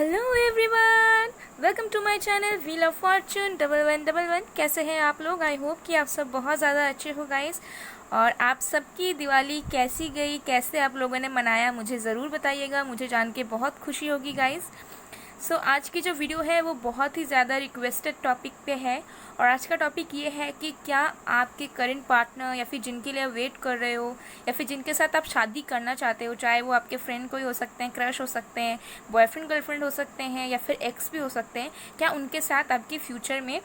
Hello everyone, welcome to my channel wheel of fortune 1111। कैसे हैं आप लोग? आई होप कि आप सब बहुत ज़्यादा अच्छे हो गाइस। और आप सबकी दिवाली कैसी गई, कैसे आप लोगों ने मनाया, मुझे ज़रूर बताइएगा। मुझे जान के बहुत खुशी होगी गाइस। सो आज की जो वीडियो है वो बहुत ही ज़्यादा रिक्वेस्टेड टॉपिक पे है। और आज का टॉपिक ये है कि क्या आपके करंट पार्टनर या फिर जिनके लिए वेट कर रहे हो या फिर जिनके साथ आप शादी करना चाहते हो, चाहे वो आपके फ्रेंड कोई हो सकते हैं, क्रश हो सकते हैं, बॉयफ्रेंड गर्लफ्रेंड हो सकते हैं या फिर एक्स भी हो सकते हैं, क्या उनके साथ आपकी फ्यूचर में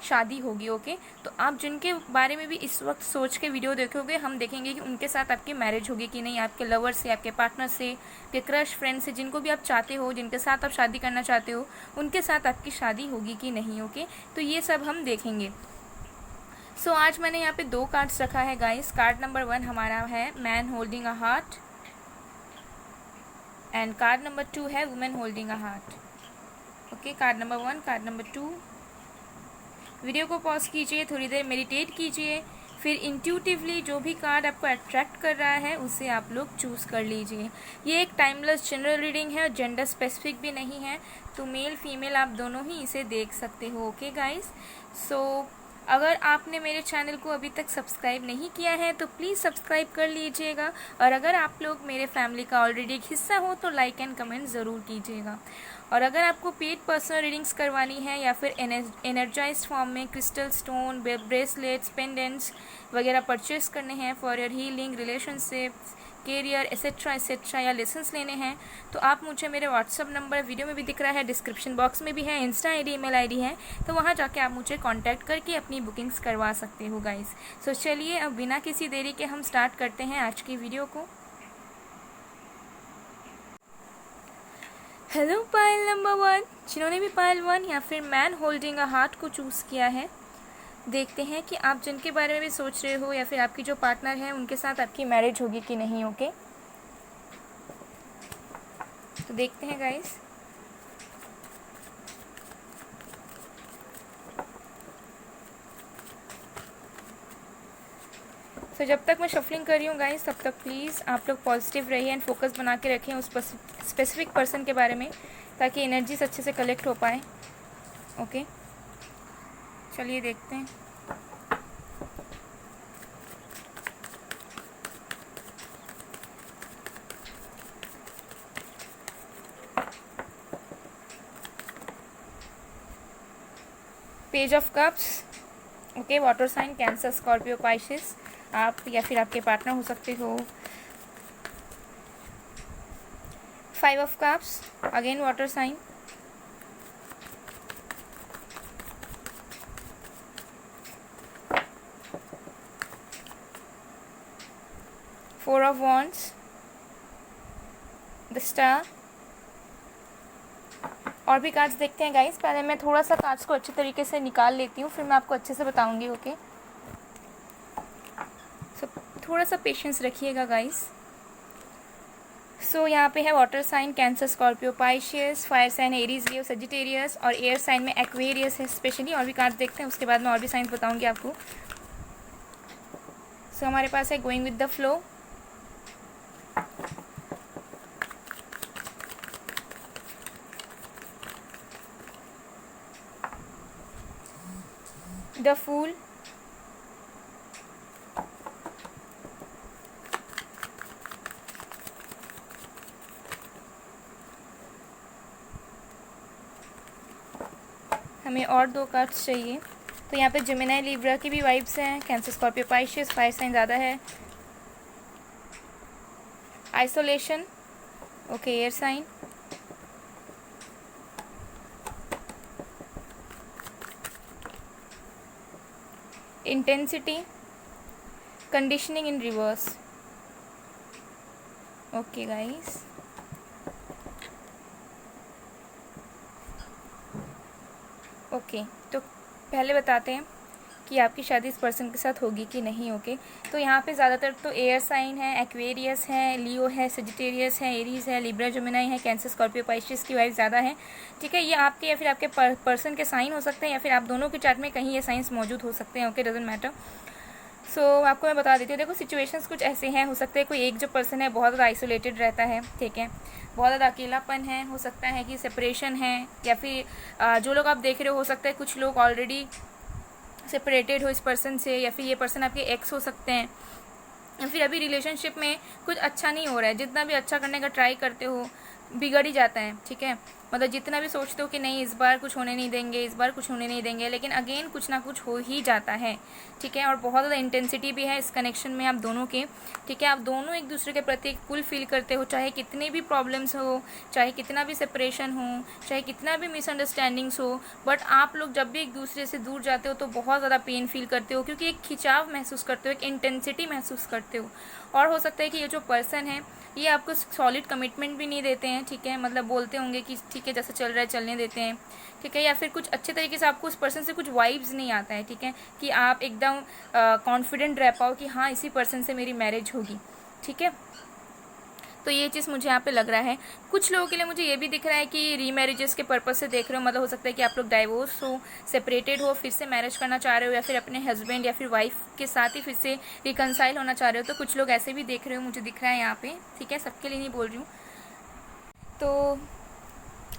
शादी होगी? ओके, तो आप जिनके बारे में भी इस वक्त सोच के वीडियो देखोगे, हम देखेंगे कि उनके साथ आपकी मैरिज होगी कि नहीं, आपके लवर से, आपके पार्टनर से, आपके क्रश फ्रेंड से, जिनको भी आप चाहते हो, जिनके साथ आप शादी करना चाहते हो, उनके साथ आपकी शादी होगी कि नहीं। ओके, तो ये सब हम देखेंगे। सो आज मैंने यहाँ पे 2 कार्ड्स रखा है गाइस। कार्ड नंबर 1 हमारा है man holding a heart and card number 2 है women holding a heart. Okay, card number 1, card number 2। Video को पॉज कीजिए, थोड़ी देर मेडिटेट कीजिए, फिर इंट्यूटिवली जो भी कार्ड आपको अट्रैक्ट कर रहा है उसे आप लोग चूज़ कर लीजिए। ये एक टाइमलेस जनरल रीडिंग है और जेंडर स्पेसिफिक भी नहीं है, तो मेल फीमेल आप दोनों ही इसे देख सकते हो। ओके गाइस, सो अगर आपने मेरे चैनल को अभी तक सब्सक्राइब नहीं किया है तो प्लीज़ सब्सक्राइब कर लीजिएगा। और अगर आप लोग मेरे फैमिली का ऑलरेडी एक हिस्सा हो तो लाइक एंड कमेंट ज़रूर कीजिएगा। और अगर आपको पेड पर्सनल रीडिंग्स करवानी है या फिर एनर्जाइज्ड फॉर्म में क्रिस्टल स्टोन, ब्रेसलेट्स, पेंडेंट्स वगैरह परचेस करने हैं for your healing, relationships, career etcetera या लेसन्स लेने हैं, तो आप मुझे मेरे व्हाट्सअप नंबर वीडियो में भी दिख रहा है, डिस्क्रिप्शन बॉक्स में भी है, इंस्टा आईडी, ईमेल आईडी है, तो वहाँ जाके आप मुझे कांटेक्ट करके अपनी बुकिंग्स करवा सकते हो गाइस। सो चलिए अब बिना किसी देरी के हम स्टार्ट करते हैं आज की वीडियो को। हेलो पायल नंबर 1, जिन्होंने भी पायल 1 या फिर मैन होल्डिंग अ हार्ट को चूज़ किया है, देखते हैं कि आप जिनके बारे में भी सोच रहे हो या फिर आपकी जो पार्टनर है उनके साथ आपकी मैरिज होगी कि नहीं। ओके, तो देखते हैं गाइस। तो जब तक मैं शफलिंग कर रही हूँ गाइस, तब तक प्लीज़ आप लोग पॉजिटिव रहिए एंड फोकस बना के रखें उस स्पेसिफिक पर्सन के बारे में, ताकि एनर्जीज अच्छे से कलेक्ट हो पाए। ओके, चलिए देखते हैं। Page of cups. Okay, water sign, Cancer, Scorpio, Pisces, आप या फिर आपके पार्टनर हो सकते हो। 5 of cups, again water sign. 4 of wands, the star. और भी कार्ड्स देखते हैं गाइस। पहले मैं थोड़ा सा कार्ड्स को अच्छे तरीके से निकाल लेती हूँ, फिर मैं आपको अच्छे से बताऊंगी। ओके, सो थोड़ा सा पेशेंस रखिएगा गाइस। सो यहाँ पे है water sign, Cancer, Scorpio, Pisces, fire sign Aries, Leo, Sagittarius, और एयर साइन में एक्वेरियस है स्पेशली। और भी कार्ड्स देखते हैं, उसके बाद मैं और भी साइंस बताऊंगी आपको। सो हमारे पास है going with the flow, the fool, हमें और 2 कार्ड्स चाहिए। तो यहाँ पे जेमिनी लिब्रा की भी वाइब्स हैं, Cancer, Scorpio, Pisces, fire sign ज़्यादा है, isolation, okay, air sign, intensity, conditioning in reverse. Okay guys, okay, तो पहले बताते हैं कि आपकी शादी इस पर्सन के साथ होगी कि नहीं। ओके, तो यहाँ पे ज़्यादातर तो एयर साइन है, एक्वेरियस है, लियो है, सजिटेरियस है, एरीज है, लिब्रा, जेमिनी है, कैंसर, स्कॉर्पियो, पाइशियस की वाइब ज़्यादा है। ठीक है, ये आपके या फिर आपके पर्सन के साइन हो सकते हैं, या फिर आप दोनों के चार्ट में कहीं ये साइंस मौजूद हो सकते हैं। Okay, doesn't matter. आपको मैं बता देती हूँ, देखो सिचुएशंस कुछ ऐसे हैं, हो सकता है कोई एक जो पर्सन है बहुत ज़्यादा आइसोलेटेड रहता है, ठीक है, बहुत ज़्यादा अकेलापन है, हो सकता है कि सेपरेशन है, या फिर जो लोग आप देख रहे हो सकता है कुछ लोग ऑलरेडी सेपरेटेड हो इस पर्सन से, या फिर ये पर्सन आपके एक्स हो सकते हैं, या फिर अभी रिलेशनशिप में कुछ अच्छा नहीं हो रहा है, जितना भी अच्छा करने का ट्राई करते हो बिगड़ ही जाता है, ठीक है, मतलब जितना भी सोचते हो कि नहीं इस बार कुछ होने नहीं देंगे, इस बार कुछ होने नहीं देंगे, लेकिन अगेन कुछ ना कुछ हो ही जाता है, ठीक है, और बहुत ज़्यादा इंटेंसिटी भी है इस कनेक्शन में आप दोनों के, ठीक है, आप दोनों एक दूसरे के प्रति एक पुल फील करते हो, चाहे कितनी भी प्रॉब्लम्स हो, चाहे कितना भी सेपरेशन हो, चाहे कितना भी मिसअंडरस्टैंडिंग्स हो, बट आप लोग जब भी एक दूसरे से दूर जाते हो तो बहुत ज़्यादा पेन फील करते हो, क्योंकि एक खिंचाव महसूस करते हो, एक इंटेंसिटी महसूस करते हो, और हो सकता है कि ये जो पर्सन है ये आपको सॉलिड कमिटमेंट भी नहीं देते हैं, ठीक है, मतलब बोलते होंगे कि ठीक है जैसा चल रहा है चलने देते हैं, ठीक है, या फिर कुछ अच्छे तरीके से आपको उस पर्सन से कुछ वाइब्स नहीं आता है, ठीक है, कि आप एकदम कॉन्फिडेंट रह पाओ कि हाँ इसी पर्सन से मेरी मैरिज होगी, ठीक है, तो ये चीज़ मुझे यहाँ पे लग रहा है। कुछ लोगों के लिए मुझे ये भी दिख रहा है कि रीमैरिजेस के पर्पज़ से देख रहे हो, मतलब हो सकता है कि आप लोग डाइवोर्स हो, सेपरेटेड हो, फिर से मैरिज करना चाह रहे हो, या फिर अपने हस्बैंड या फिर वाइफ के साथ ही फिर से रिकनसाइल होना चाह रहे हो, तो कुछ लोग ऐसे भी देख रहे हो मुझे दिख रहा है यहाँ पे, ठीक है, सबके लिए नहीं बोल रही हूँ। तो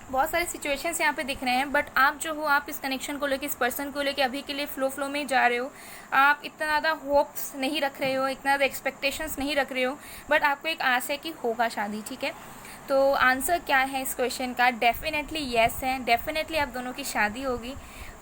बहुत सारे सिचुएशंस यहाँ पे दिख रहे हैं, बट आप जो हो आप इस कनेक्शन को लेके, इस पर्सन को लेके अभी के लिए फ्लो में जा रहे हो, आप इतना ज़्यादा होप्स नहीं रख रहे हो, इतना ज़्यादा एक्सपेक्टेशंस नहीं रख रहे हो, बट आपको एक आस है कि होगा शादी, ठीक है। तो आंसर क्या है इस क्वेश्चन का? डेफिनेटली येस है, डेफिनेटली आप दोनों की शादी होगी,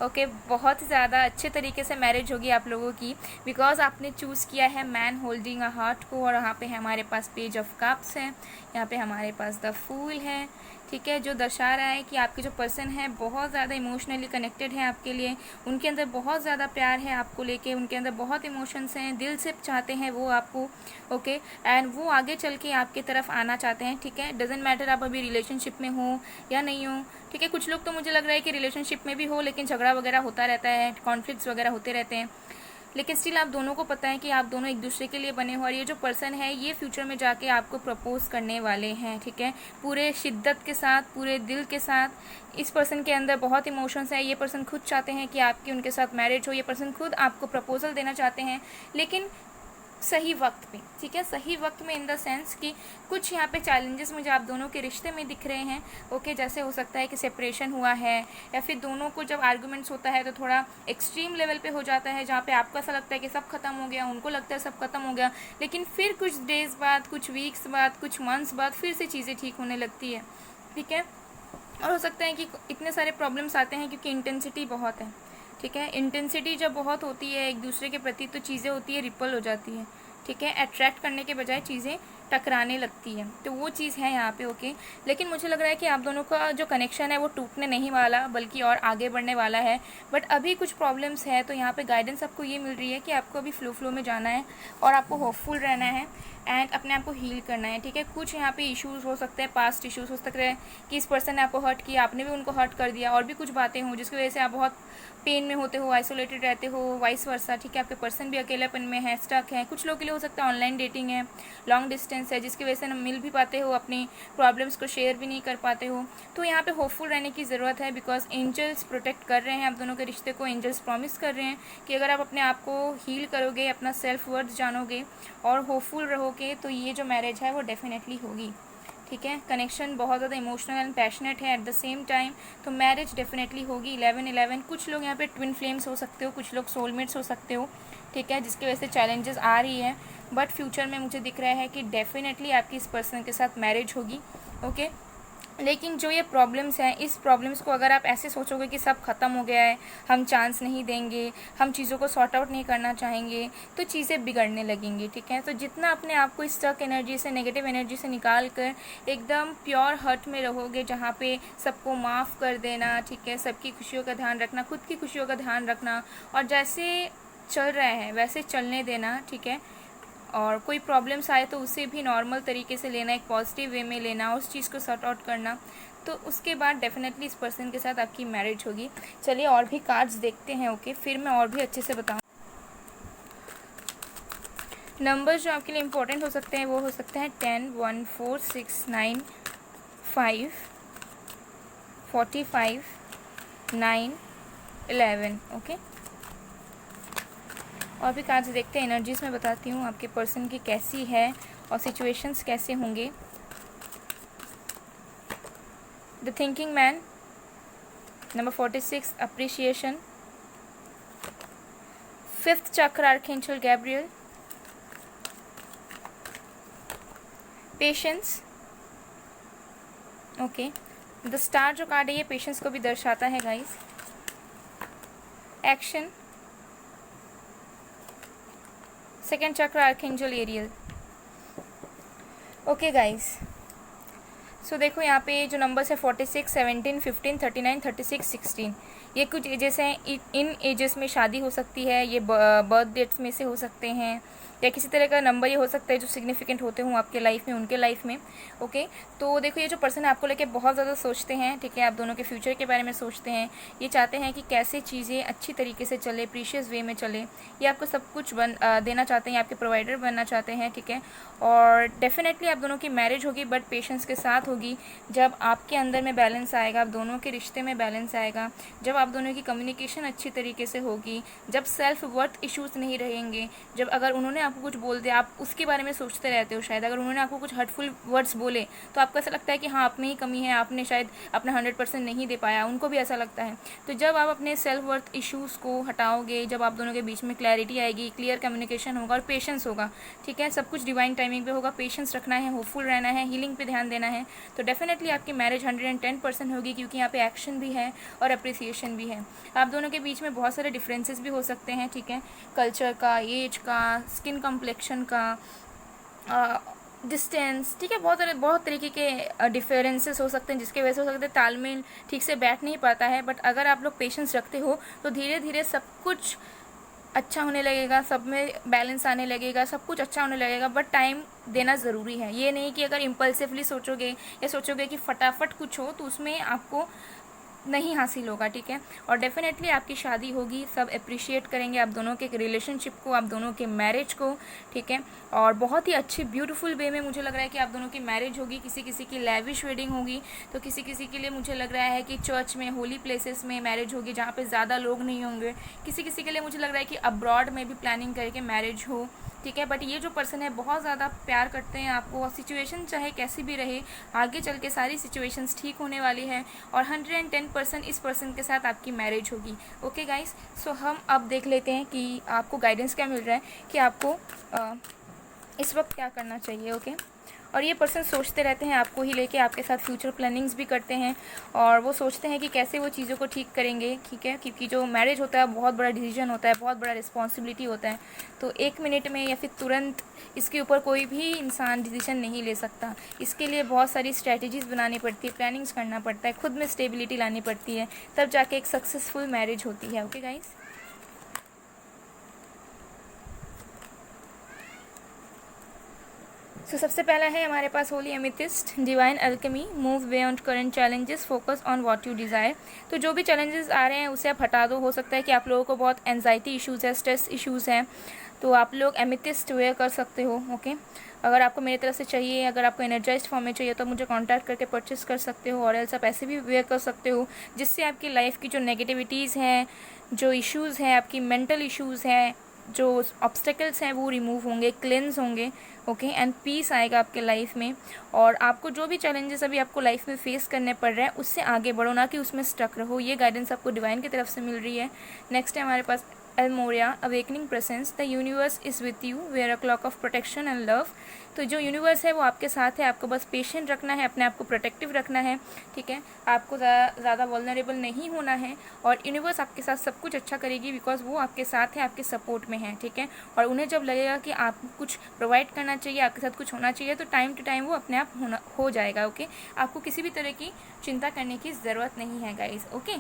ओके, बहुत ज़्यादा अच्छे तरीके से मैरिज होगी आप लोगों की, बिकॉज आपने चूज़ किया है मैन होल्डिंग अ हार्ट को, और यहाँ पे हमारे पास पेज ऑफ कप्स है, यहाँ पे हमारे पास द फूल है, ठीक है, जो दर्शा रहा है कि आपके जो पर्सन है बहुत ज़्यादा इमोशनली कनेक्टेड है आपके लिए, उनके अंदर बहुत ज़्यादा प्यार है आपको लेके, उनके अंदर बहुत इमोशंस हैं, दिल से चाहते हैं वो आपको, ओके, एंड वो आगे चल के आपके तरफ आना चाहते हैं, ठीक है, डजेंट मैटर आप अभी रिलेशनशिप में हो या नहीं हो, ठीक है, कुछ लोग तो मुझे लग रहा है कि रिलेशनशिप में भी हो लेकिन झगड़ा वगैरह होता रहता है, कॉन्फ्लिक्ट्स वगैरह होते रहते हैं, लेकिन स्टिल आप दोनों को पता है कि आप दोनों एक दूसरे के लिए बने हो, और ये जो पर्सन है ये फ्यूचर में जाके आपको प्रपोज करने वाले हैं, ठीक है, पूरे शिद्दत के साथ, पूरे दिल के साथ। इस पर्सन के अंदर बहुत इमोशंस है, ये पर्सन खुद चाहते हैं कि आपकी उनके साथ मैरिज हो, ये पर्सन खुद आपको प्रपोजल देना चाहते हैं, लेकिन सही वक्त पे, ठीक है, सही वक्त में इन द सेंस कि कुछ यहाँ पे चैलेंजेस मुझे आप दोनों के रिश्ते में दिख रहे हैं, ओके, जैसे हो सकता है कि सेपरेशन हुआ है, या फिर दोनों को जब आर्गूमेंट्स होता है तो थोड़ा एक्सट्रीम लेवल पे हो जाता है, जहाँ पे आपको ऐसा लगता है कि सब खत्म हो गया, उनको लगता है सब खत्म हो गया, लेकिन फिर कुछ डेज बाद, कुछ वीक्स बाद, कुछ मंथ्स बाद फिर से चीज़ें ठीक होने लगती है, ठीक है, और हो सकता है कि इतने सारे प्रॉब्लम्स आते हैं क्योंकि इंटेंसिटी बहुत है, ठीक है, इंटेंसिटी जब बहुत होती है एक दूसरे के प्रति तो चीज़ें होती है रिपल हो जाती है, ठीक है, अट्रैक्ट करने के बजाय चीज़ें टकराने लगती है, तो वो चीज़ है यहाँ पे, ओके, लेकिन मुझे लग रहा है कि आप दोनों का जो कनेक्शन है वो टूटने नहीं वाला बल्कि और आगे बढ़ने वाला है, बट अभी कुछ प्रॉब्लम्स है, तो यहाँ पे गाइडेंस आपको ये मिल रही है कि आपको अभी फ्लो में जाना है और आपको होपफुल रहना है एंड अपने आप को हील करना है, ठीक है, कुछ यहाँ पे इश्यूज़ हो सकते हैं, पास्ट इश्यूज़ हो सकते हैं कि इस पर्सन ने आपको हर्ट किया, आपने भी उनको हर्ट कर दिया, और भी कुछ बातें हों जिसकी वजह से आप बहुत पेन में होते हो, आइसोलेटेड रहते हो, वाइस वर्सा, ठीक है, आपके पर्सन भी अकेलेपन में है, स्टक है, कुछ लोगों के लिए हो सकता है ऑनलाइन डेटिंग है, लॉन्ग डिस्टेंस है, जिसकी वजह से ना मिल भी पाते हो, अपनी प्रॉब्लम्स को शेयर भी नहीं कर पाते हो, तो यहाँ पे होपफुल रहने की ज़रूरत है, बिकॉज एंजल्स प्रोटेक्ट कर रहे हैं आप दोनों के रिश्ते को, एंजल्स प्रॉमिस कर रहे हैं कि अगर आप अपने आप को हील करोगे, अपना सेल्फ वर्थ जानोगे और होपफुल रहोगे तो ये जो मैरिज है वो डेफिनेटली होगी, ठीक है, कनेक्शन बहुत ज़्यादा इमोशनल एंड पैशनेट है एट द सेम टाइम, तो मैरिज डेफिनेटली होगी 11-11। कुछ लोग यहाँ पे ट्विन फ्लेम्स हो सकते हो, कुछ लोग सोलमेट्स हो सकते हो, ठीक है, जिसकी वजह से चैलेंजेस आ रही है, बट फ्यूचर में मुझे दिख रहा है कि डेफिनेटली आपकी इस पर्सन के साथ मैरिज होगी, ओके, लेकिन जो ये प्रॉब्लम्स हैं, इस प्रॉब्लम्स को अगर आप ऐसे सोचोगे कि सब ख़त्म हो गया है, हम चांस नहीं देंगे, हम चीज़ों को सॉर्ट आउट नहीं करना चाहेंगे, तो चीज़ें बिगड़ने लगेंगी, ठीक है, तो जितना अपने आप को इस स्टक एनर्जी से, नेगेटिव एनर्जी से निकाल कर एकदम प्योर हर्ट में रहोगे, जहाँ पे सबको माफ़ कर देना, ठीक है, सबकी खुशियों का ध्यान रखना, खुद की खुशियों का ध्यान रखना, और जैसे चल रहा है वैसे चलने देना, ठीक है, और कोई प्रॉब्लम्स आए तो उसे भी नॉर्मल तरीके से लेना, एक पॉजिटिव वे में लेना, उस चीज़ को सॉर्ट आउट करना, तो उसके बाद डेफिनेटली इस पर्सन के साथ आपकी मैरिज होगी। चलिए और भी कार्ड्स देखते हैं, ओके, फिर मैं और भी अच्छे से बताऊँ। नंबर्स जो आपके लिए इम्पोर्टेंट हो सकते हैं वो हो सकते हैं 10, 1, 4, 6, 9, 5, 45, 9, 11, ओके। और भी कार्ड्स देखते हैं, एनर्जीज में बताती हूँ आपके पर्सन की कैसी है और सिचुएशंस कैसे होंगे। The thinking man, number 46 appreciation, 5th चक्र archangel Gabriel, patience. Okay, the star जो कार्ड है ये पेशेंस को भी दर्शाता है गाइस। एक्शन, 2nd चक्र आर्कएंजल एरियल। ओके गाइस, सो देखो यहाँ पे जो नंबर्स है 46, 17, 15, 39, 36, 16, ये कुछ एजेस हैं। इन एजेस में शादी हो सकती है, ये बर्थ डेट्स में से हो सकते हैं, या किसी तरह का नंबर ये हो सकता है जो सिग्निफिकेंट होते हों आपके लाइफ में, उनके लाइफ में। ओके, तो देखो ये जो पर्सन है आपको लेके बहुत ज़्यादा सोचते हैं, ठीक है, आप दोनों के फ्यूचर के बारे में सोचते हैं। ये चाहते हैं कि कैसे चीज़ें अच्छी तरीके से चले, प्रीशियस वे में चले। ये आपको सब कुछ देना चाहते हैं, आपके प्रोवाइडर बनना चाहते हैं, ठीक है। और डेफिनेटली आप दोनों की मैरिज होगी, बट पेशेंस के साथ होगी। जब आपके अंदर में बैलेंस आएगा, आप दोनों के रिश्ते में बैलेंस आएगा, जब आप दोनों की कम्युनिकेशन अच्छी तरीके से होगी, जब सेल्फ वर्थ इश्यूज़ नहीं रहेंगे, जब अगर उन्होंने आपको कुछ बोल दिया, आप उसके बारे में सोचते रहते हो, शायद अगर उन्होंने आपको कुछ हर्टफुल वर्ड्स बोले तो आपको ऐसा लगता है कि हाँ आप में ही कमी है, आपने शायद अपना 100% नहीं दे पाया, उनको भी ऐसा लगता है। तो जब आप अपने सेल्फ वर्थ इश्यूज़ को हटाओगे, जब आप दोनों के बीच में क्लैरिटी आएगी, क्लियर कम्युनिकेशन होगा और पेशेंस होगा, ठीक है, सब कुछ डिवाइन टाइमिंग पे होगा, पेशेंस रखना है, होपफुल रहना है, हीलिंग पे ध्यान देना है, तो डेफिनेटली आपकी मैरिज 110% होगी, क्योंकि यहाँ पे एक्शन भी है और अप्रिसिएशन भी है। आप दोनों के बीच में बहुत सारे डिफरेंसेस भी हो सकते हैं, ठीक है, कल्चर का, एज का, स्किन कम्प्लेक्शन का, डिस्टेंस, ठीक है, बहुत तरीके के डिफरेंसेस हो सकते हैं, जिसके वजह से हो सकते हैं तालमेल ठीक से बैठ नहीं पाता है। बट अगर आप लोग पेशेंस रखते हो तो धीरे धीरे सब कुछ अच्छा होने लगेगा, सब में बैलेंस आने लगेगा, सब कुछ अच्छा होने लगेगा। बट टाइम देना ज़रूरी है। ये नहीं कि अगर इम्पल्सिवली सोचोगे या सोचोगे कि फटाफट कुछ हो तो उसमें आपको नहीं हासिल होगा, ठीक है। और डेफिनेटली आपकी शादी होगी, सब अप्रिशिएट करेंगे आप दोनों के रिलेशनशिप को, आप दोनों के मैरिज को, ठीक है। और बहुत ही अच्छी ब्यूटीफुल वे में मुझे लग रहा है कि आप दोनों की मैरिज होगी। किसी किसी की लैविश वेडिंग होगी, तो किसी किसी के लिए मुझे लग रहा है कि चर्च में, होली प्लेसेस में मैरिज होगी, जहाँ पे ज़्यादा लोग नहीं होंगे। किसी किसी के लिए मुझे लग रहा है कि अब्रॉड में भी प्लानिंग करके मैरिज हो, ठीक है। बट ये जो पर्सन है बहुत ज़्यादा प्यार करते हैं आपको, और सिचुएशन चाहे कैसी भी रहे, आगे चल के सारी सिचुएशंस ठीक होने वाली है, और 110% इस पर्सन के साथ आपकी मैरिज होगी। ओके गाइस, सो हम अब देख लेते हैं कि आपको गाइडेंस क्या मिल रहा है, कि आपको इस वक्त क्या करना चाहिए। ओके, और ये पर्सन सोचते रहते हैं आपको ही लेके, आपके साथ फ्यूचर प्लानिंग्स भी करते हैं, और वो सोचते हैं कि कैसे वो चीज़ों को ठीक करेंगे, ठीक है। क्योंकि जो मैरिज होता है बहुत बड़ा डिसीजन होता है, बहुत बड़ा रिस्पॉन्सिबिलिटी होता है। तो 1 मिनट में या फिर तुरंत इसके ऊपर कोई भी इंसान डिसीजन नहीं ले सकता। इसके लिए बहुत सारी स्ट्रैटेजीज़ बनानी पड़ती है, प्लानिंग्स करना पड़ता है, खुद में स्टेबिलिटी लानी पड़ती है, तब जाके एक सक्सेसफुल मैरिज होती है। ओके गाइस, तो सबसे पहला है हमारे पास holy amethyst, divine alchemy, move beyond current challenges, focus on what you desire. तो जो भी चैलेंजेस आ रहे हैं उसे आप हटा दो। हो सकता है कि आप लोगों को बहुत एंजाइटी इश्यूज़ है, स्ट्रेस इश्यूज़ हैं, तो आप लोग एमिथिस्ट वेयर कर सकते हो। ओके, अगर आपको मेरी तरफ से चाहिए, अगर आपको एनर्जाइज्ड फॉर्म में चाहिए तो मुझे कांटेक्ट करके परचेस कर सकते हो, और एल्स आप ऐसे भी वेयर कर सकते हो, जिससे आपकी लाइफ की जो नेगेटिविटीज़ हैं, जो इश्यूज़ हैं, आपकी मेंटल इश्यूज़ हैं, जो ऑब्स्टेकल्स हैं वो रिमूव होंगे, क्लेंस होंगे। ओके, एंड पीस आएगा आपके लाइफ में, और आपको जो भी चैलेंजेस अभी आपको लाइफ में फेस करने पड़ रहे हैं उससे आगे बढ़ो, ना कि उसमें स्टक रहो। ये गाइडेंस आपको डिवाइन की तरफ से मिल रही है। नेक्स्ट है हमारे पास Elmoria, awakening presence, the universe is with you, wear a cloak of protection and love. तो जो यूनिवर्स है वो आपके साथ है, आपको बस पेशेंट रखना है, अपने आप को प्रोटेक्टिव रखना है, ठीक है। आपको ज़्यादा वल्नरेबल नहीं होना है, और यूनिवर्स आपके साथ सब कुछ अच्छा करेगी, बिकॉज वो आपके साथ है, आपके सपोर्ट में है, ठीक है। और उन्हें जब लगेगा कि आप कुछ प्रोवाइड करना चाहिए, आपके साथ कुछ होना चाहिए, तो टाइम टू टाइम वो अपने आप हो जाएगा। ओके, आपको किसी भी तरह की चिंता करने की ज़रूरत नहीं है गाइज। ओके,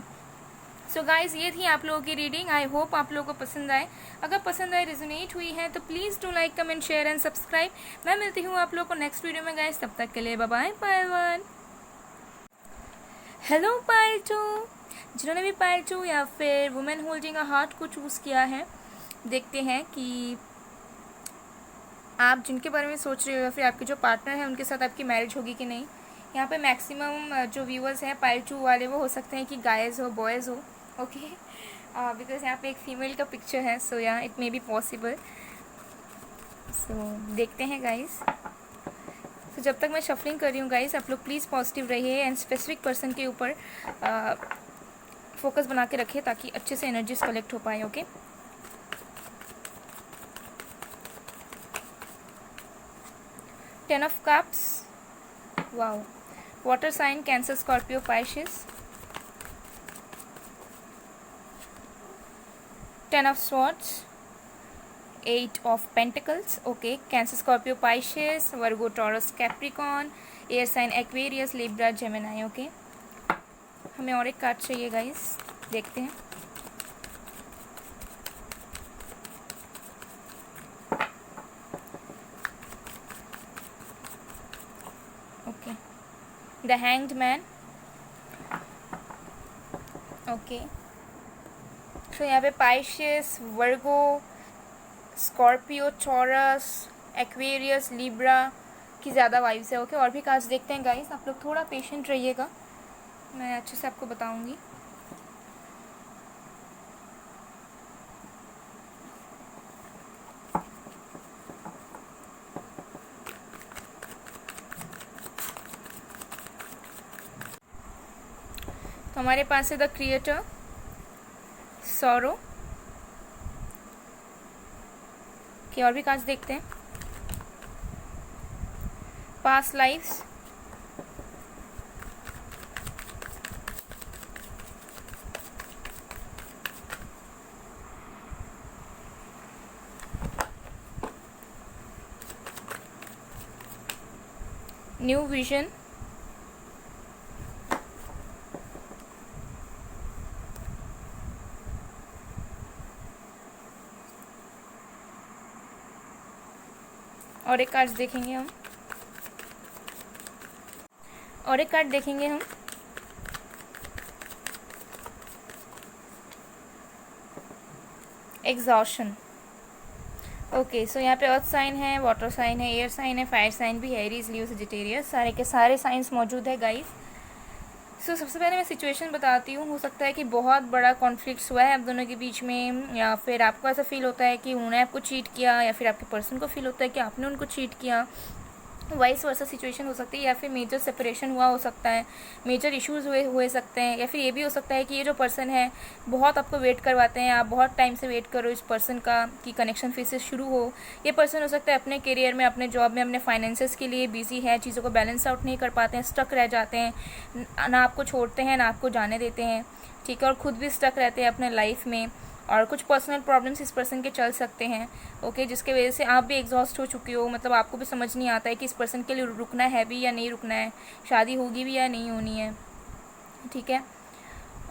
सो गाइज़, ये थी आप लोगों की रीडिंग। आई होप आप लोगों को पसंद आए। अगर पसंद आए, रेजोनेट हुई है, तो please do like, comment, share and subscribe. मैं मिलती हूँ आप लोगों को नेक्स्ट वीडियो में गाइज़, तब तक के लिए बाय बाय। पायल 1, हेलो पायल 2। जिन्होंने भी पायल 2 या फिर वुमेन होल्डिंग अ हार्ट को चूज़ किया है, देखते हैं कि आप जिनके बारे में सोच रहे हो या फिर आपके जो पार्टनर हैं उनके साथ आपकी मैरिज होगी कि नहीं। यहाँ पे मैक्सिमम जो व्यूअर्स हैं पायल 2 वाले वो हो सकते हैं कि गायज़ हो, बॉयज़ हो। ओके, बिकॉज यहाँ पे एक फीमेल का पिक्चर है, सो या इट मे बी पॉसिबल। सो देखते हैं गाइस। तो जब तक मैं शफलिंग कर रही हूँ गाइस, आप लोग प्लीज़ पॉजिटिव रहिए एंड स्पेसिफिक पर्सन के ऊपर फोकस बना के रखिए ताकि अच्छे से एनर्जीज कलेक्ट हो पाए। Okay, ten of cups, wow, water sign, Cancer, Scorpio, Pisces, ten of swords, eight of pentacles. Okay, Cancer, Scorpio, Pisces, Virgo, Taurus, Capricorn, air sign Aquarius, Libra, Gemini. Okay, हमें और एक card चाहिए guys, देखते हैं। Okay, the hanged man. Okay, तो यहाँ पे Pisces, Virgo, Scorpio, Taurus, Aquarius, Libra की ज़्यादा वाइब्स है। ओके, और भी कार्ड्स देखते हैं गाइस, आप लोग थोड़ा पेशेंट रहिएगा, मैं अच्छे से आपको बताऊंगी। तो हमारे पास है द क्रिएटर, सॉरो के, और भी कार्ड्स देखते हैं। पास्ट लाइफ्स, न्यू विजन, और एक कार्ड देखेंगे हम, और एक कार्ड देखेंगे हम, एग्जॉशन। ओके, सो यहाँ पे अर्थ साइन है, वाटर साइन है, एयर साइन है, फायर साइन भी है, एरीज, लियो, सजिटेरियस, सारे के सारे साइंस मौजूद है गाइस। सो सबसे पहले मैं सिचुएशन बताती हूँ। हो सकता है कि बहुत बड़ा कॉन्फ्लिक्ट हुआ है आप दोनों के बीच में, या फिर आपको ऐसा फील होता है कि उन्होंने आपको चीट किया, या फिर आपके पर्सन को फील होता है कि आपने उनको चीट किया। वाइस वर्सा सिचुएशन हो सकती है, या फिर मेजर सेपरेशन हुआ हो सकता है, मेजर इश्यूज़ हुए सकते हैं, या फिर ये भी हो सकता है कि ये जो पर्सन है बहुत आपको वेट करवाते हैं, आप बहुत टाइम से वेट करो इस पर्सन का कि कनेक्शन फिर से शुरू हो। ये पर्सन हो सकता है अपने करियर में, अपने जॉब में, अपने फाइनेंसेस के लिए बिजी है, चीज़ों को बैलेंस आउट नहीं कर पाते हैं, स्टक रह जाते हैं, ना आपको छोड़ते हैं ना आपको जाने देते हैं, ठीक है, और ख़ुद भी स्टक रहते हैं अपने लाइफ में। और कुछ पर्सनल प्रॉब्लम्स इस पर्सन के चल सकते हैं। ओके, जिसके वजह से आप भी एग्जॉस्ट हो चुके हो, मतलब आपको भी समझ नहीं आता है कि इस पर्सन के लिए रुकना है भी या नहीं रुकना है, शादी होगी भी या नहीं होनी है, ठीक है।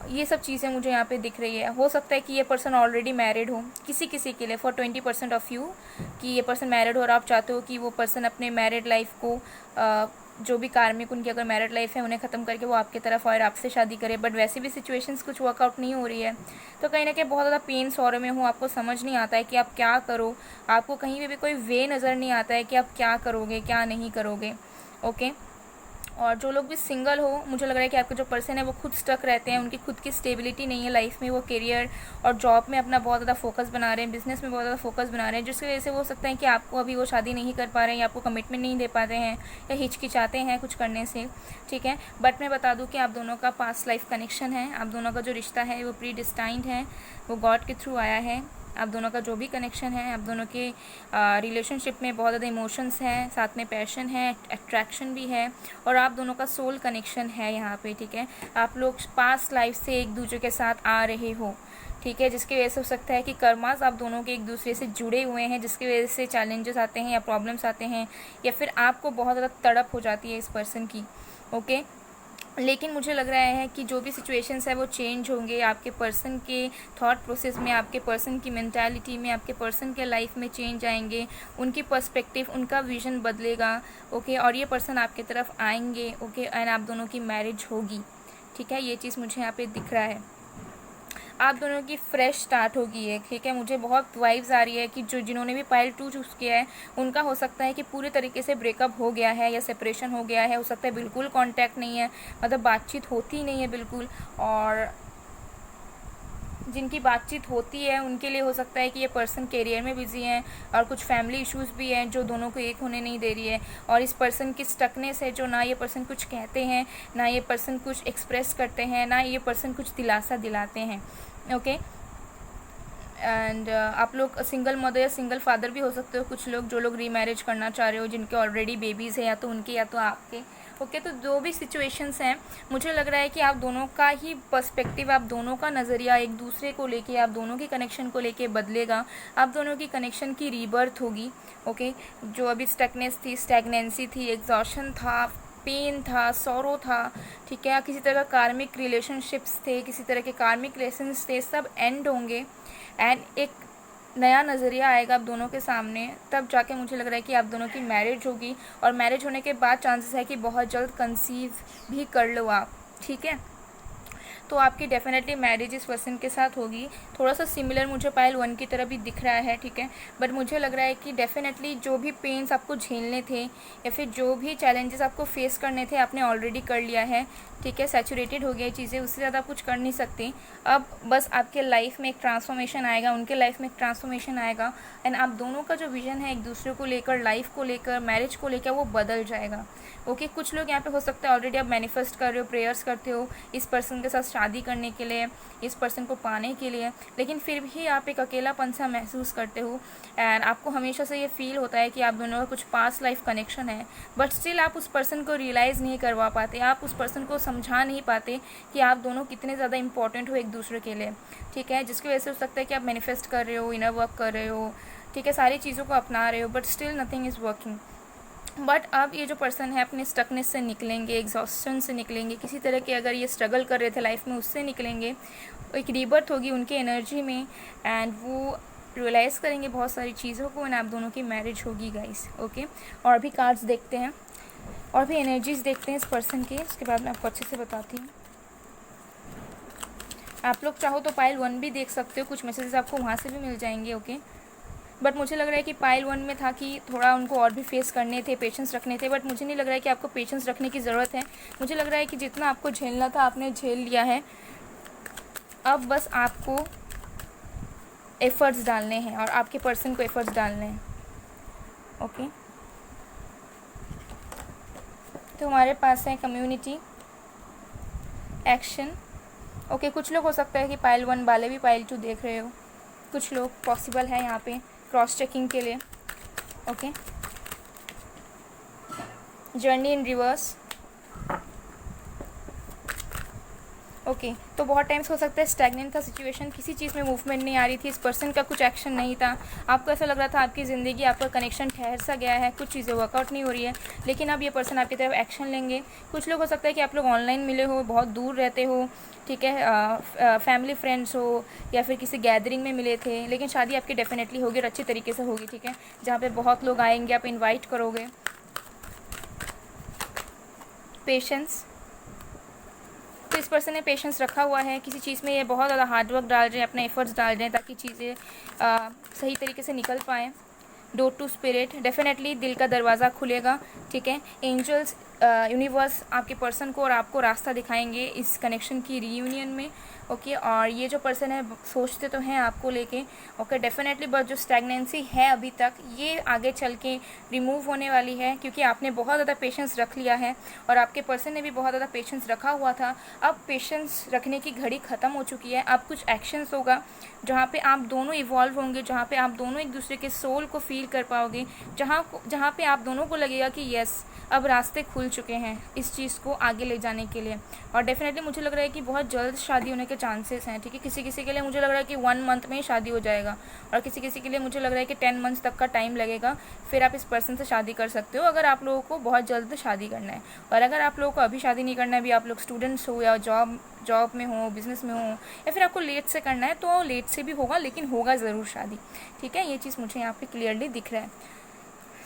ये सब चीज़ें मुझे यहाँ पे दिख रही है। हो सकता है कि ये पर्सन ऑलरेडी मैरिड हो, किसी किसी के लिए, फॉर 20% ऑफ यू, कि ये पर्सन मैरिड हो और आप चाहते हो कि वो पर्सन अपने मैरिड लाइफ को जो भी कार्मिक उनकी अगर मैरिड लाइफ है उन्हें ख़त्म करके वो आपकी तरफ और आपसे शादी करे, बट वैसे भी सिचुएशंस कुछ वर्कआउट नहीं हो रही है, तो कहीं ना कहीं बहुत ज़्यादा पेन सॉरो में हो, आपको समझ नहीं आता है कि आप क्या करो, आपको कहीं भी कोई वे नज़र नहीं आता है कि आप क्या करोगे क्या नहीं करोगे। ओके, और जो लोग भी सिंगल हो, मुझे लग रहा है कि आपके जो पर्सन है वो खुद स्टक रहते हैं, उनकी खुद की स्टेबिलिटी नहीं है लाइफ में, वो करियर और जॉब में अपना बहुत ज़्यादा फोकस बना रहे हैं, बिजनेस में बहुत ज़्यादा फोकस बना रहे हैं, जिसकी वजह से हो सकता है कि आपको अभी वो शादी नहीं कर पा रहे हैं, या आपको कमिटमेंट नहीं दे पा रहे हैं, या हिचकिचाते हैं कुछ करने से, ठीक है। बट मैं बता दूँ कि आप दोनों का पास्ट लाइफ कनेक्शन है, आप दोनों का जो रिश्ता है वो प्री डिस्टाइंड है, वो गॉड के थ्रू आया है। आप दोनों का जो भी कनेक्शन है, आप दोनों के रिलेशनशिप में बहुत ज़्यादा इमोशंस हैं, साथ में पैशन है, अट्रैक्शन भी है, और आप दोनों का सोल कनेक्शन है यहाँ पे, ठीक है। आप लोग पास्ट लाइफ से एक दूसरे के साथ आ रहे हो, ठीक है, जिसकी वजह से हो सकता है कि कर्मास आप दोनों के एक दूसरे से जुड़े हुए हैं, जिसकी वजह से चैलेंजेस आते हैं या प्रॉब्लम्स आते हैं, या फिर आपको बहुत ज़्यादा तड़प हो जाती है इस पर्सन की। ओके, लेकिन मुझे लग रहा है कि जो भी सिचुएशंस है वो चेंज होंगे, आपके पर्सन के थॉट प्रोसेस में, आपके पर्सन की मेंटालिटी में, आपके पर्सन के लाइफ में चेंज आएंगे, उनकी पर्सपेक्टिव, उनका विजन बदलेगा। ओके, और ये पर्सन आपके तरफ आएंगे। ओके, एंड आप दोनों की मैरिज होगी, ठीक है, ये चीज़ मुझे यहाँ पे दिख रहा है। आप दोनों की फ्रेश स्टार्ट होगी है, ठीक है। मुझे बहुत वाइब्स आ रही है कि जो जिन्होंने भी पाइल 2 चूज़ किया है उनका हो सकता है कि पूरे तरीके से ब्रेकअप हो गया है या सेपरेशन हो गया है, हो सकता है बिल्कुल कांटेक्ट नहीं है, मतलब बातचीत होती नहीं है बिल्कुल, और जिनकी बातचीत होती है उनके लिए हो सकता है कि ये पर्सन करियर में बिजी हैं और कुछ फैमिली इश्यूज़ भी हैं जो दोनों को एक होने नहीं दे रही है, और इस पर्सन की स्टकनेस है जो ना ये पर्सन कुछ कहते हैं, ना ये पर्सन कुछ एक्सप्रेस करते हैं, ना ये पर्सन कुछ दिलासा दिलाते हैं। ओके, एंड आप लोग सिंगल मदर या सिंगल फादर भी हो सकते हो, कुछ लोग जो लोग रीमैरिज करना चाह रहे हो, जिनके ऑलरेडी बेबीज़ हैं, या तो उनके या तो आपके। ओके, तो जो भी सिचुएशंस हैं, मुझे लग रहा है कि आप दोनों का ही पर्सपेक्टिव, आप दोनों का नज़रिया एक दूसरे को लेके, आप दोनों के कनेक्शन को लेके बदलेगा। आप दोनों की कनेक्शन की रीबर्थ होगी। ओके, जो अभी स्टकनेस थी, स्टैग्नेंसी थी, एग्जॉशन था, पेन था, सॉरो था, ठीक है, किसी तरह कार्मिक रिलेशनशिप्स थे, किसी तरह के कार्मिक रिलेशंस थे, सब एंड होंगे एंड एक नया नज़रिया आएगा आप दोनों के सामने। तब जाके मुझे लग रहा है कि आप दोनों की मैरिज होगी, और मैरिज होने के बाद चांसेस है कि बहुत जल्द कंसीव भी कर लो आप, ठीक है। तो आपकी डेफिनेटली मैरिज इस पर्सन के साथ होगी। थोड़ा सा सिमिलर मुझे पाइल 1 की तरह भी दिख रहा है, ठीक है, बट मुझे लग रहा है कि डेफिनेटली जो भी पेन्स आपको झेलने थे या फिर जो भी चैलेंजेस आपको फेस करने थे आपने ऑलरेडी कर लिया है, ठीक है, सैचुरेटेड हो गया चीज़ें, उससे ज़्यादा आप कुछ कर नहीं सकती। अब बस आपके लाइफ में एक ट्रांसफॉर्मेशन आएगा, उनके लाइफ में एक ट्रांसफॉर्मेशन आएगा, एंड आप दोनों का जो विजन है एक दूसरे को लेकर, लाइफ को लेकर, मैरिज को लेकर, वो बदल जाएगा। ओके, कुछ लोग यहाँ पे हो सकता है ऑलरेडी आप मैनिफेस्ट कर रहे हो, प्रेयर्स करते हो इस पर्सन के साथ शादी करने के लिए, इस पर्सन को पाने के लिए, लेकिन फिर भी आप एक अकेलापन सा महसूस करते हो, एंड आपको हमेशा से ये फील होता है कि आप दोनों का कुछ पास्ट लाइफ कनेक्शन है, बट स्टिल आप उस पर्सन को रियलाइज़ नहीं करवा पाते, आप उस पर्सन को समझा नहीं पाते कि आप दोनों कितने ज़्यादा इंपॉर्टेंट हो एक दूसरे के लिए, ठीक है, जिसकी वजह से हो सकता है कि आप मैनिफेस्ट कर रहे हो, इनर वर्क कर रहे हो, ठीक है, सारी चीज़ों को अपना रहे हो, but still nothing is working. But अब ये जो पर्सन है अपने स्टकनेस से निकलेंगे, एग्जॉस्शन से निकलेंगे, किसी तरह के अगर ये स्ट्रगल कर रहे थे लाइफ में उससे निकलेंगे, एक रीबर्थ होगी उनके एनर्जी में, एंड वो रियलाइज़ करेंगे बहुत सारी चीज़ों को, एंड आप दोनों की मैरिज होगी गाइस। ओके, और भी कार्ड्स देखते हैं, और भी एनर्जीज देखते हैं इस पर्सन के, उसके बाद मैं आपको अच्छे से बताती हूँ। आप लोग चाहो तो पाइल 1 भी देख सकते हो, कुछ मैसेजेस आपको वहाँ से भी मिल जाएंगे। ओके, बट मुझे लग रहा है कि पाइल 1 में था कि थोड़ा उनको और भी फेस करने थे, पेशेंस रखने थे, बट मुझे नहीं लग रहा है कि आपको पेशेंस रखने की ज़रूरत है। मुझे लग रहा है कि जितना आपको झेलना था आपने झेल लिया है, अब बस आपको एफ़र्ट्स डालने हैं और आपके पर्सन को एफ़र्ट्स डालने हैं। ओके, तो हमारे पास है कम्युनिटी, एक्शन। ओके, कुछ लोग हो सकता है कि पाइल 1 वाले भी पाइल 2 देख रहे हो, कुछ लोग पॉसिबल है यहाँ पे क्रॉस चेकिंग के लिए। Okay, journey in reverse. Okay, तो बहुत टाइम्स हो सकता है स्टैग्नेंट था सिचुएशन, किसी चीज़ में मूवमेंट नहीं आ रही थी, इस पर्सन का कुछ एक्शन नहीं था, आपको ऐसा लग रहा था आपकी ज़िंदगी, आपका कनेक्शन ठहर सा गया है, कुछ चीज़ें वर्कआउट नहीं हो रही है, लेकिन अब ये पर्सन आपकी तरफ एक्शन लेंगे। कुछ लोग हो सकता है कि आप लोग ऑनलाइन मिले हो, बहुत दूर रहते हो, ठीक है, फैमिली फ्रेंड्स हो या फिर किसी गैदरिंग में मिले थे, लेकिन शादी आपकी डेफिनेटली होगी और अच्छी तरीके से होगी, ठीक है, जहाँ पे बहुत लोग आएंगे, आप इन्वाइट करोगे। पेशेंस, तो इस पर्सन ने पेशेंस रखा हुआ है, किसी चीज़ में ये बहुत ज़्यादा हार्डवर्क डाल रहे हैं, अपने एफर्ट्स डाल रहे हैं ताकि चीज़ें सही तरीके से निकल पाएँ। डोर टू स्पिरिट, डेफिनेटली दिल का दरवाज़ा खुलेगा, ठीक है, एंजल्स, यूनिवर्स आपके पर्सन को और आपको रास्ता दिखाएंगे इस कनेक्शन की रीयूनियन में। ओके, और ये जो पर्सन है सोचते तो हैं आपको लेके, ओके, डेफिनेटली, बट जो स्टैग्नेंसी है अभी तक ये आगे चल के रिमूव होने वाली है, क्योंकि आपने बहुत ज़्यादा पेशेंस रख लिया है और आपके पर्सन ने भी बहुत ज़्यादा पेशेंस रखा हुआ था। अब पेशेंस रखने की घड़ी ख़त्म हो चुकी है, अब कुछ एक्शंस होगा जहाँ पे आप दोनों इवॉल्व होंगे, जहाँ पे आप दोनों एक दूसरे के सोल को फील कर पाओगे, जहाँ पे आप दोनों को लगेगा कि यस अब रास्ते खुल चुके हैं इस चीज़ को आगे ले जाने के लिए। और डेफिनेटली मुझे लग रहा है कि बहुत जल्द शादी होने के चांसेस हैं, ठीक है, किसी किसी के लिए मुझे लग रहा है कि 1 मंथ में ही शादी हो जाएगा, और किसी किसी के लिए मुझे लग रहा है कि 10 मंथ्स तक का टाइम लगेगा, फिर आप इस पर्सन से शादी कर सकते हो अगर आप लोगों को बहुत जल्द शादी करना है। और अगर आप लोगों को अभी शादी नहीं करना है, अभी आप लोग स्टूडेंट्स हो या जॉब में हो, बिजनेस में हो, या फिर आपको लेट से करना है, तो लेट से भी होगा, लेकिन होगा ज़रूर शादी, ठीक है, ये चीज़ मुझे यहाँ पे क्लियरली दिख रहा है।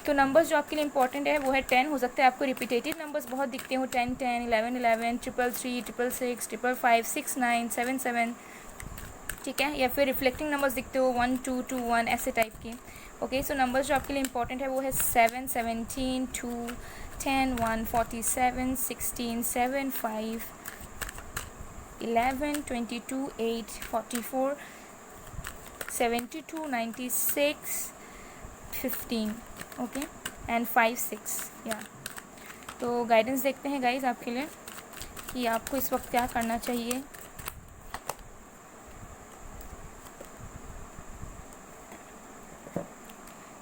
तो नंबर्स जो आपके लिए इंपॉर्टेंट है वो है 10, हो सकता है आपको रिपीटेटिव नंबर्स बहुत दिखते हो, 10 10, 11 11, 333, 666, 555, 69, 77, ठीक है, या फिर रिफ्लेक्टिंग नंबर्स दिखते हो 1 2 2 1 ऐसे टाइप के। ओके, सो नंबर्स जो आपके लिए इंपॉर्टेंट है वो है 7 17 2 10 1 47 16 7 5 11, 22, 8, 44, 72, 96, 15, ओके, एंड 5, 6, या। तो गाइडेंस देखते हैं गाइज आपके लिए कि आपको इस वक्त क्या करना चाहिए।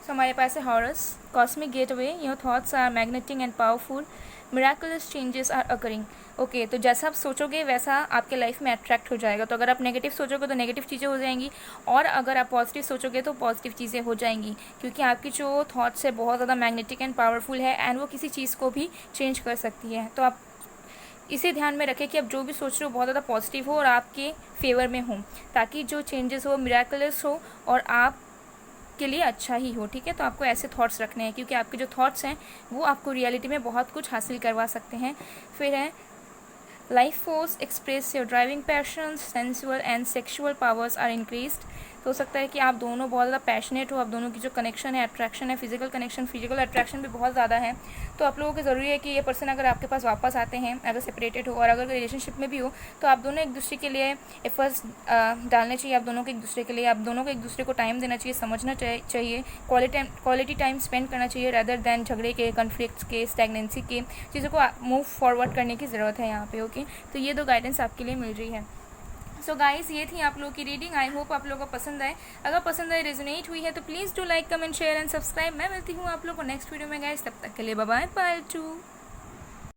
सो हमारे पास है Horus, cosmic gateway, your thoughts are magnetic and powerful, miraculous changes are occurring. Okay, तो जैसा आप सोचोगे वैसा आपके लाइफ में अट्रैक्ट हो जाएगा। तो अगर आप नेगेटिव सोचोगे तो नेगेटिव चीज़ें हो जाएंगी, और अगर आप पॉजिटिव सोचोगे तो पॉजिटिव चीज़ें हो जाएंगी, क्योंकि आपकी जो थॉट्स है बहुत ज़्यादा मैग्नेटिक एंड पावरफुल है, एंड वो किसी चीज़ को भी चेंज कर सकती है। तो आप इसे ध्यान में रखें कि आप जो भी सोच रहे हो बहुत ज़्यादा पॉजिटिव हो और आपके फेवर में हो, ताकि जो चेंजेस हो मिराकुलस हो और आप के लिए अच्छा ही हो, ठीक है। तो आपको ऐसे थॉट्स रखने हैं, क्योंकि आपके जो थॉट्स हैं वो आपको रियलिटी में बहुत कुछ हासिल करवा सकते हैं। फिर है life force, express your driving passion, sensual and sexual powers are increased. तो हो सकता है कि आप दोनों बहुत ज़्यादा पैशनेट हो, आप दोनों की जो कनेक्शन है, अट्रैक्शन है, फिजिकल कनेक्शन, फिजिकल अट्रैक्शन भी बहुत ज़्यादा है। तो आप लोगों को ज़रूरी है कि ये पर्सन अगर आपके पास वापस आते हैं, अगर सेपरेटेड हो और अगर रिलेशनशिप में भी हो, तो आप दोनों एक दूसरे के लिए एफर्ट्स डालने चाहिए। आप दोनों को एक दूसरे के लिए, आप दोनों को एक दूसरे को टाइम देना चाहिए, समझना चाहिए, क्वालिटी टाइम स्पेंड करना चाहिए, रैदर दैन झगड़े के, कन्फ्लिक्ट्स के, स्टैग्नेंसी के चीज़ों को मूव फॉरवर्ड करने की ज़रूरत है यहाँ पे, ओके। तो ये दो गाइडेंस आपके लिए मिल रही है। सो गाइस, ये थी आप लोगों की रीडिंग। आई होप आप लोगों को पसंद आए। अगर पसंद आए, रेजोनेट हुई है, तो please do like, comment, share and subscribe. मैं मिलती हूँ आप लोगों को नेक्स्ट वीडियो में गाइस, तब तक के लिए बाय बाय, पायल 2।